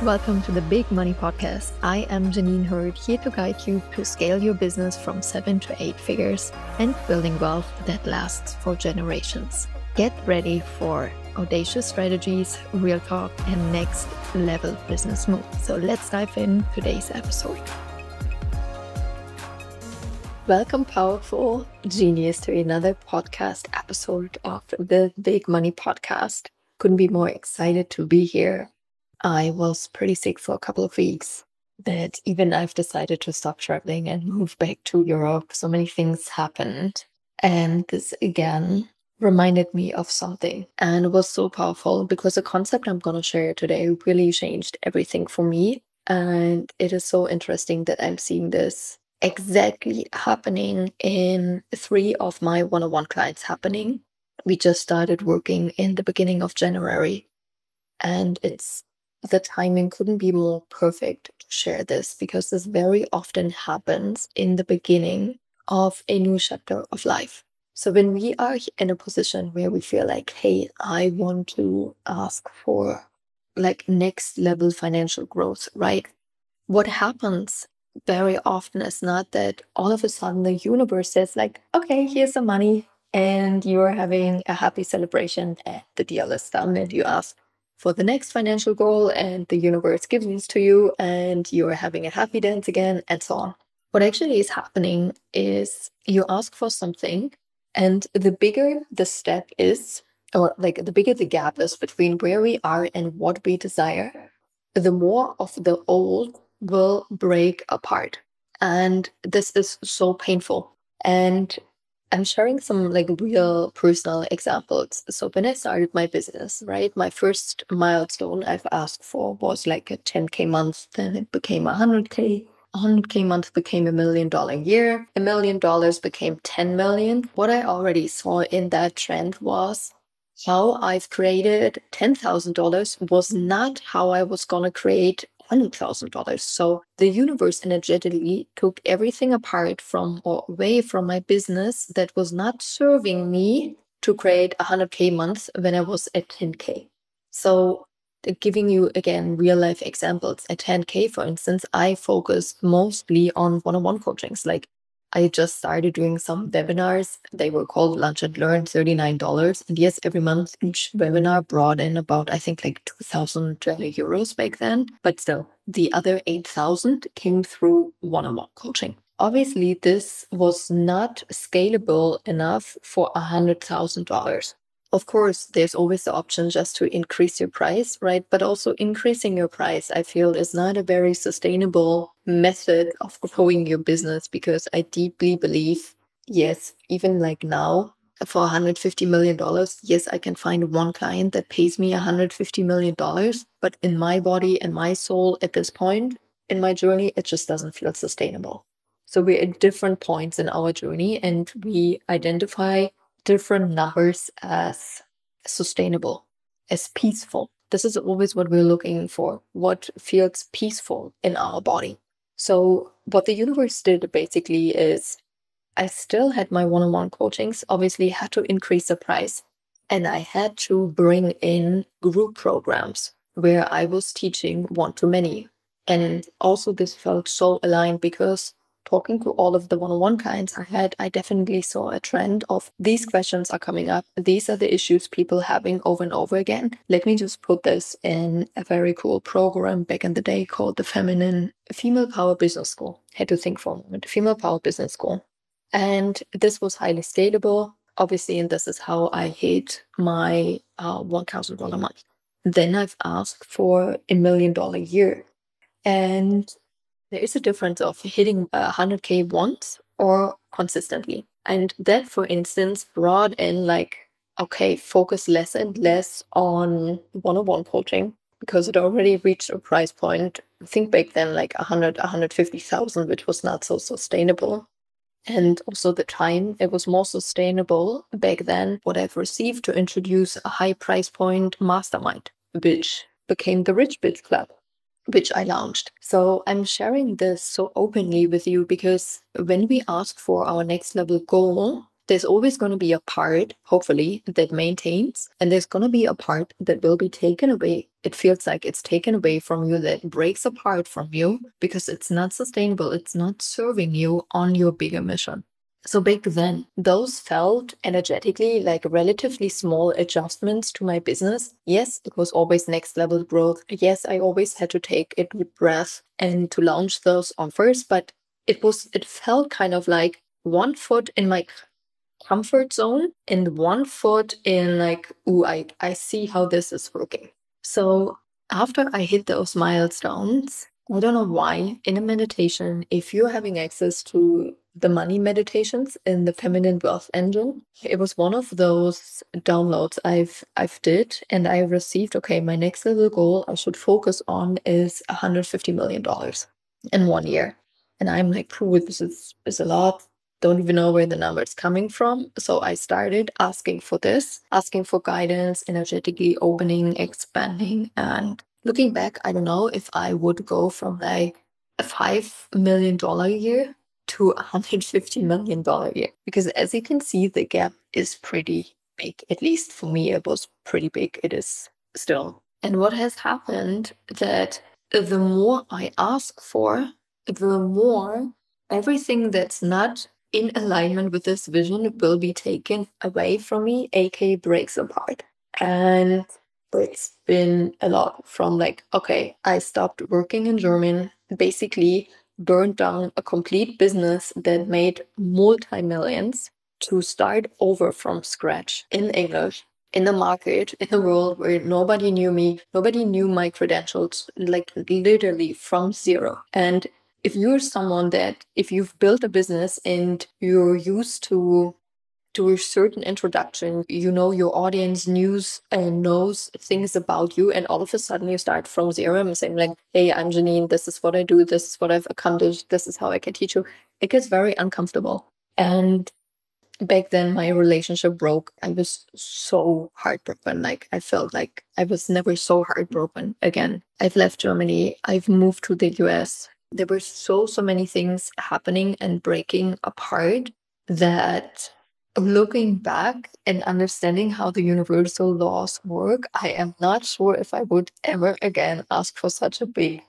Welcome to the Big Money Podcast. I am Janine Hurd, here to guide you to scale your business from 7 to 8 figures and building wealth that lasts for generations. Get ready for audacious strategies, real talk, and next level business moves. So let's dive in today's episode. Welcome, powerful genius, to another podcast episode of the Big Money Podcast. Couldn't be more excited to be here. I was pretty sick for a couple of weeks, but even I've decided to stop traveling and move back to Europe. So many things happened. And this again reminded me of something. And it was so powerful because the concept I'm going to share today really changed everything for me. And it is so interesting that I'm seeing this exactly happening in 3 of my one-on-one clients happening. We just started working in the beginning of January. And the timing couldn't be more perfect to share this because this very often happens in the beginning of a new chapter of life. So when we are in a position where we feel like, hey, I want to ask for like next level financial growth, right? What happens very often is not that all of a sudden the universe says like, okay, here's some money and you're having a happy celebration and the deal is done, and you ask for the next financial goal and the universe gives it to you and you're having a happy dance again and so on. What actually is happening is you ask for something, and the bigger the step is, or like the bigger the gap is between where we are and what we desire, the more of the old will break apart. And this is so painful. And I'm sharing some like real personal examples. So when I started my business, right, my first milestone I've asked for was like a 10K month. Then it became 100K. 100K month became $1 million year. $1 million became 10 million. What I already saw in that trend was how I've created $10,000 was not how I was going to create $100,000. So the universe energetically took everything apart from or away from my business that was not serving me to create 100K months when I was at 10K. So giving you again real life examples, at 10K, for instance, I focused mostly on one-on-one coachings. Like I just started doing some webinars. They were called Lunch and Learn, $39. And yes, every month each webinar brought in about, I think, like 2,000 euros back then. But still, the other 8,000 came through one-on-one coaching. Obviously, this was not scalable enough for $100,000. Of course, there's always the option just to increase your price, right? But also increasing your price, I feel, is not a very sustainable method of growing your business, because I deeply believe, yes, even like now, for $150 million, yes, I can find one client that pays me $150 million. But in my body and my soul at this point in my journey, it just doesn't feel sustainable. So we're at different points in our journey and we identify different numbers as sustainable, as peaceful. This is always what we're looking for, what feels peaceful in our body. So what the universe did basically is I still had my one-on-one coachings, obviously had to increase the price, and I had to bring in group programs where I was teaching one-to-many. And also this felt so aligned because talking to all of the one-on-one clients I definitely saw a trend of these questions are coming up. These are the issues people having over and over again. Let me just put this in a very cool program back in the day called the Female Power Business School. Had to think for a moment. Female Power Business School. And this was highly scalable, obviously, and this is how I hit my $1,000 month. Then I've asked for $1 million year. And there is a difference of hitting 100K once or consistently. And that, for instance, brought in like, okay, focus less and less on one-on-one coaching because it already reached a price point. I think back then like 150,000, which was not so sustainable. And also the time, it was more sustainable back then what I've received to introduce a high price point mastermind, which became the Rich Bitch Club, which I launched. So I'm sharing this so openly with you because when we ask for our next level goal, There's always going to be a part, hopefully, that maintains, and there's going to be a part that will be taken away. It feels like it's taken away from you, that breaks apart from you because it's not sustainable. It's not serving you on your bigger mission. So back then, those felt energetically like relatively small adjustments to my business. Yes, it was always next level growth. Yes, I always had to take it with breath and to launch those offers, but it felt kind of like one foot in my comfort zone and one foot in like, ooh, I see how this is working. So after I hit those milestones, I don't know why, in a meditation, if you're having access to the money meditations in the Feminine Wealth Engine, it was one of those downloads I've did, and I received, okay, my next level goal I should focus on is $150 million in 1 year. And I'm like, phew, this is a lot. Don't even know where the number is coming from. So I started asking for this, asking for guidance, energetically opening, expanding. And looking back, I don't know if I would go from like a $5 million a year to $150 million a year. Because as you can see, the gap is pretty big. At least for me, it was pretty big. It is still. And what has happened that the more I ask for, the more everything that's not in alignment with this vision will be taken away from me, aka breaks apart. And it's been a lot from like, okay, I stopped working in German, basically burned down a complete business that made multi-millions to start over from scratch in English, in the market, in a world where nobody knew me, nobody knew my credentials, like literally from zero. And if you're someone that, if you've built a business and you're used to a certain introduction, you know your audience knows things about you, and all of a sudden you start from zero and saying like, hey, I'm Janine, this is what I do, this is what I've accomplished, this is how I can teach you. It gets very uncomfortable. And back then my relationship broke. I was so heartbroken. Like I felt like I was never so heartbroken again. I've left Germany. I've moved to the US. There were so many things happening and breaking apart that looking back and understanding how the universal laws work, I am not sure if I would ever again ask for such a big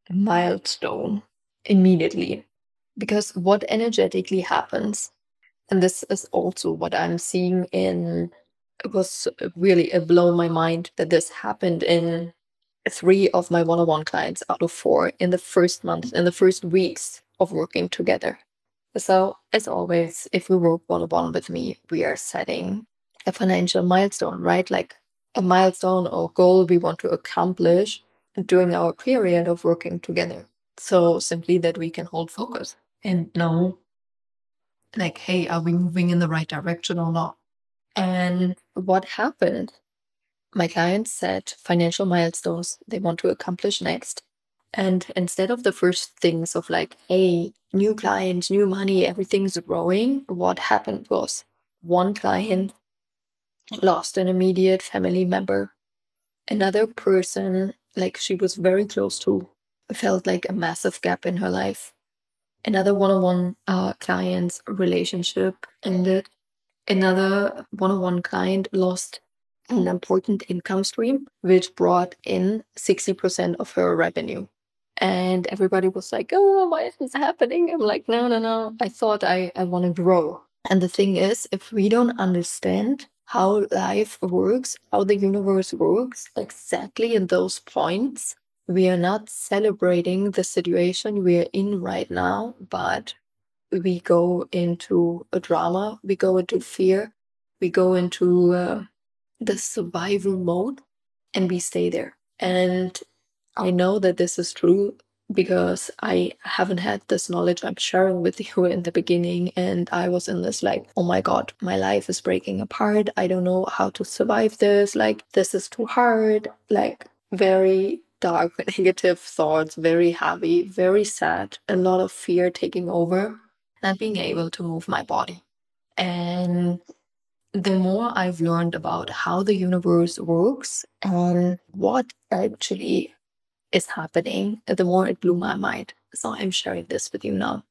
milestone immediately. Because what energetically happens, and this is also what I'm seeing in, it was really a blow my mind that this happened in 3 of my one-on-one clients out of 4 in the first month, in the first weeks of working together. So as always, if we work one-on-one with me, we are setting a financial milestone, right? Like a milestone or goal we want to accomplish during our period of working together. So simply that we can hold focus and know like, hey, are we moving in the right direction or not? And what happened? My clients set financial milestones they want to accomplish next. And instead of the first things of like, hey, new client, new money, everything's growing, what happened was one client lost an immediate family member. Another person, like she was very close to, felt like a massive gap in her life. Another one-on-one client's relationship ended. Another one-on-one client lost an important income stream, which brought in 60% of her revenue. And everybody was like, oh, why is this happening? I'm like, no. I thought I want to grow. And the thing is, if we don't understand how life works, how the universe works exactly in those points, we are not celebrating the situation we are in right now, but we go into a drama, we go into fear, we go into the survival mode, and we stay there. And I know that this is true because I haven't had this knowledge I'm sharing with you in the beginning. And I was in this like, oh my God, my life is breaking apart. I don't know how to survive this. Like, this is too hard. Like, very dark, negative thoughts, very heavy, very sad, a lot of fear taking over, not being able to move my body. And the more I've learned about how the universe works and what actually is happening, the more it blew my mind. So I'm sharing this with you now.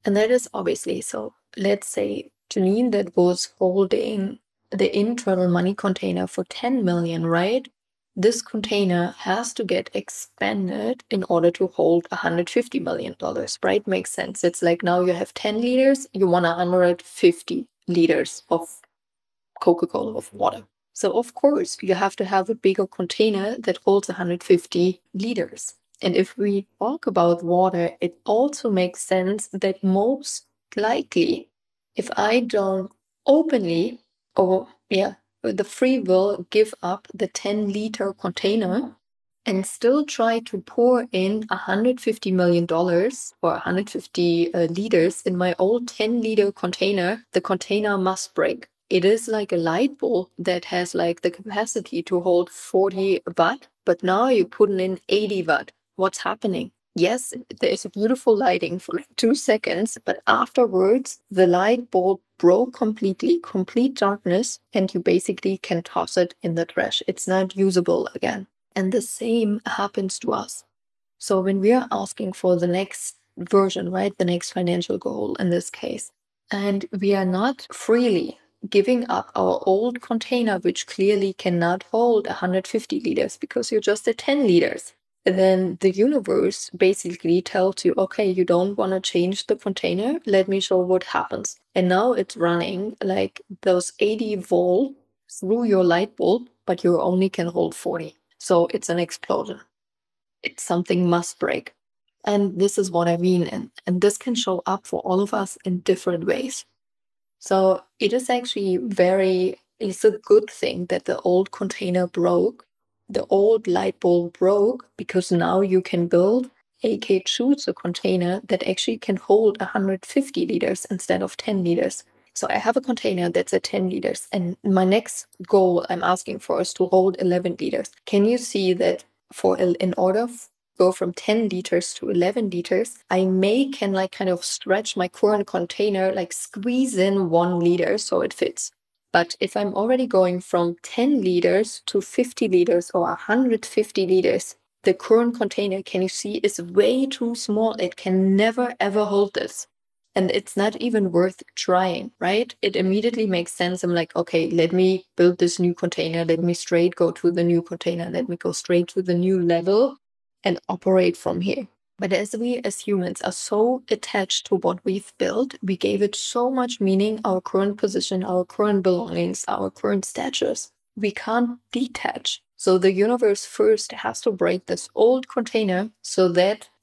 And that is obviously, so let's say Janine that was holding the internal money container for 10 million, right? This container has to get expanded in order to hold $150 million, right? Makes sense. It's like now you have 10 liters, you want 150 liters of Coca-Cola, of water. So of course you have to have a bigger container that holds 150 liters. And if we talk about water, it also makes sense that most likely, if I don't openly, with the free will, give up the 10-liter container and still try to pour in $150 million or 150 liters in my old 10-liter container, the container must break. It is like a light bulb that has like the capacity to hold 40 watt, but now you put in 80 watt. What's happening? Yes, there's a beautiful lighting for like 2 seconds, but afterwards the light bulb broke completely, complete darkness, and you basically can toss it in the trash. It's not usable again. And the same happens to us. So when we are asking for the next version, right, the next financial goal in this case, and we are not freely giving up our old container, which clearly cannot hold 150 liters because you're just at 10 liters, then the universe basically tells you, okay, you don't want to change the container. Let me show what happens. And now it's running like those 80 volt through your light bulb, but you only can hold 40. So it's an explosion. It's something must break. And this is what I mean. And this can show up for all of us in different ways. So it is actually it's a good thing that the old container broke, the old light bulb broke, because now you can build, aka choose a container that actually can hold 150 liters instead of 10 liters. So I have a container that's at 10 liters, and my next goal I'm asking for is to hold 11 liters. Can you see that in order go from 10 liters to 11 liters, I can like kind of stretch my current container, like squeeze in 1 liter so it fits. But if I'm already going from 10 liters to 50 liters or 150 liters, the current container, can you see, is way too small. It can never ever hold this. And it's not even worth trying, right? It immediately makes sense. I'm like, okay, let me build this new container. Let me straight go to the new container. Let me go straight to the new level and operate from here. But as we as humans are so attached to what we've built, we gave it so much meaning, our current position, our current belongings, our current status, we can't detach. So the universe first has to break this old container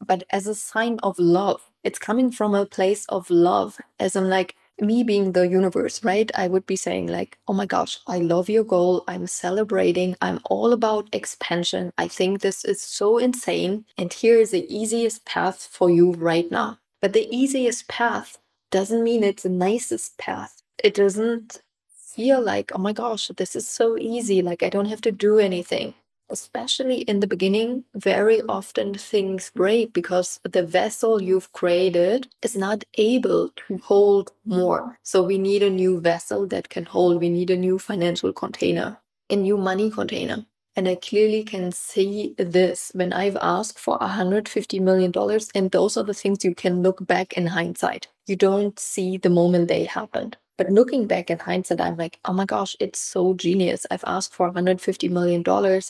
but as a sign of love. It's coming from a place of love, as I'm like, me being the universe, right? I would be saying like, oh my gosh, I love your goal. I'm celebrating. I'm all about expansion. I think this is so insane. And here is the easiest path for you right now. But the easiest path doesn't mean it's the nicest path. It doesn't feel like, oh my gosh, this is so easy. Like I don't have to do anything. Especially in the beginning, very often things break because the vessel you've created is not able to hold more. So we need a new vessel that can hold. We need a new financial container, a new money container. And I clearly can see this when I've asked for $150 million. And those are the things you can look back in hindsight. You don't see the moment they happened. But looking back in hindsight, I'm like, oh my gosh, it's so genius. I've asked for $150 million.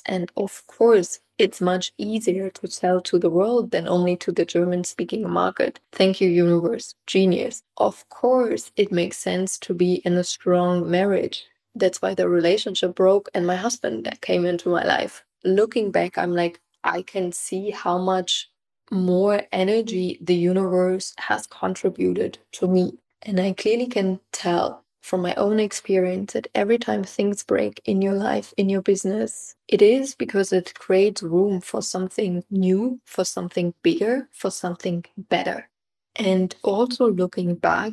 And of course, it's much easier to sell to the world than only to the German-speaking market. Thank you, universe. Genius. Of course, it makes sense to be in a strong marriage. That's why the relationship broke and my husband came into my life. Looking back, I'm like, I can see how much more energy the universe has contributed to me. And I clearly can tell from my own experience that every time things break in your life, in your business, it is because it creates room for something new, for something bigger, for something better. And also looking back,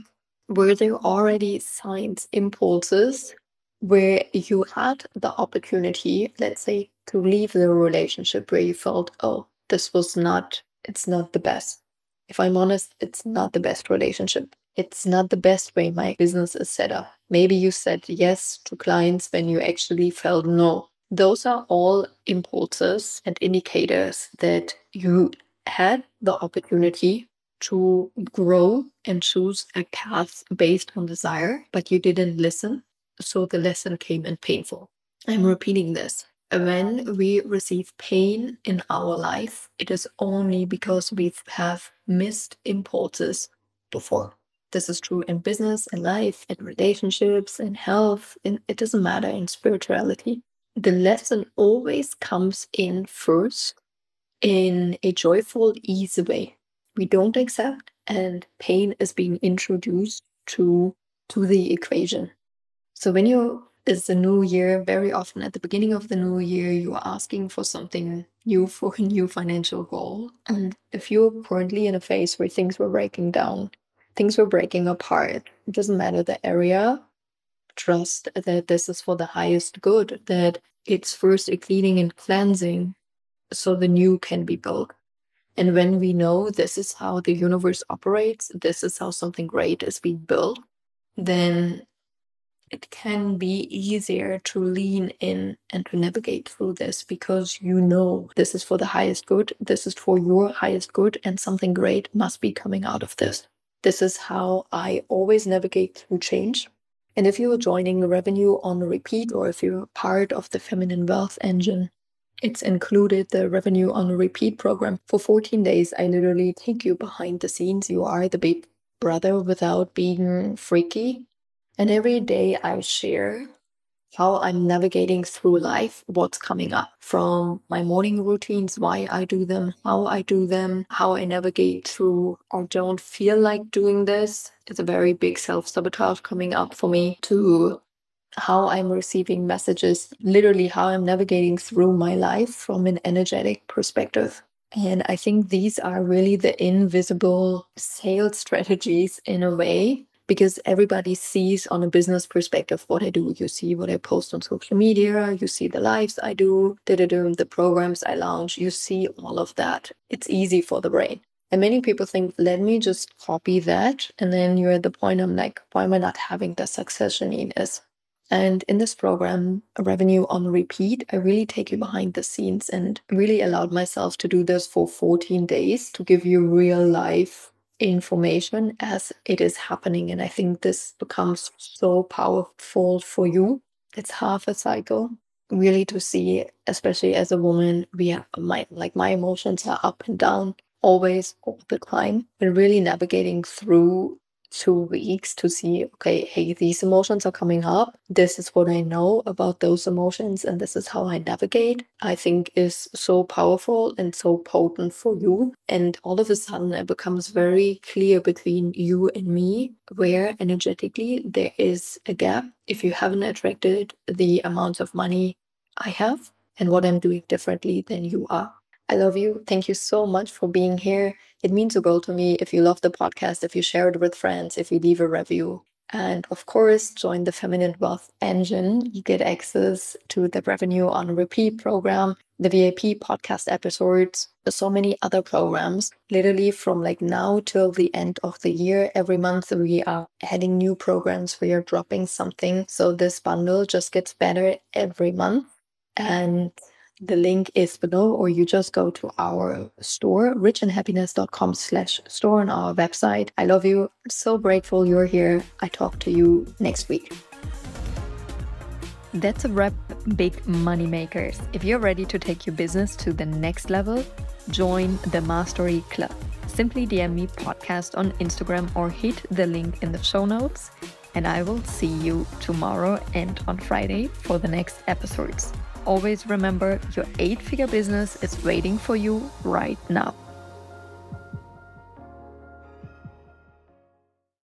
were there already signs, impulses where you had the opportunity, let's say, to leave the relationship where you felt, oh, it's not the best. If I'm honest, it's not the best relationship. It's not the best way my business is set up. Maybe you said yes to clients when you actually felt no. Those are all impulses and indicators that you had the opportunity to grow and choose a path based on desire, but you didn't listen. So the lesson came in painful. I'm repeating this. When we receive pain in our life, it is only because we have missed impulses before. This is true in business, in life, in relationships, in health, it doesn't matter, in spirituality. The lesson always comes in first in a joyful, easy way. We don't accept, and pain is being introduced to the equation. So when it's a new year, very often at the beginning of the new year, you are asking for something new, for a new financial goal. And if you're currently in a phase where things were breaking down, things were breaking apart, it doesn't matter the area, trust that this is for the highest good, that it's first a cleaning and cleansing so the new can be built. And when we know this is how the universe operates, this is how something great is being built, then it can be easier to lean in and to navigate through this, because you know this is for the highest good, this is for your highest good, and something great must be coming out of this. This is how I always navigate through change. And if you're joining Revenue on Repeat, or if you're part of the Feminine Wealth Engine, it's included the Revenue on Repeat program. For 14 days, I literally take you behind the scenes. You are the big brother without being freaky. And every day I share how I'm navigating through life, what's coming up from my morning routines, why I do them, how I navigate through or don't feel like doing this. It's a very big self-sabotage coming up for me, to how I'm receiving messages, literally how I'm navigating through my life from an energetic perspective. And I think these are really the invisible sales strategies in a way, because everybody sees on a business perspective what I do. You see what I post on social media, you see the lives I do, the programs I launch, you see all of that. It's easy for the brain. And many people think, let me just copy that. And then you're at the point, I'm like, why am I not having the success Janine is? And in this program, Revenue on Repeat, I really take you behind the scenes and really allowed myself to do this for 14 days to give you real life information as it is happening. And I think this becomes so powerful for you. It's half a cycle, really, to see, especially as a woman, my emotions are up and down always, all the time, but really navigating through 2 weeks to see, okay, hey, these emotions are coming up. This is what I know about those emotions, and this is how I navigate, I think is so powerful and so potent for you. And all of a sudden, it becomes very clear between you and me where energetically there is a gap. If you haven't attracted the amount of money I have, and what I'm doing differently than you are. I love you. Thank you so much for being here. It means the world to me if you love the podcast, if you share it with friends, if you leave a review. And of course, join the Feminine Wealth Engine. You get access to the Revenue on Repeat program, the VIP podcast episodes, so many other programs. Literally from like now till the end of the year, every month we are adding new programs. We are dropping something. So this bundle just gets better every month. And the link is below, or you just go to our store, richandhappiness.com/store on our website. I love you. I'm so grateful you're here. I talk to you next week. That's a wrap, big money makers. If you're ready to take your business to the next level, join the Mastery Club. Simply DM me podcast on Instagram or hit the link in the show notes, and I will see you tomorrow and on Friday for the next episodes. Always remember, your 8-figure business is waiting for you right now.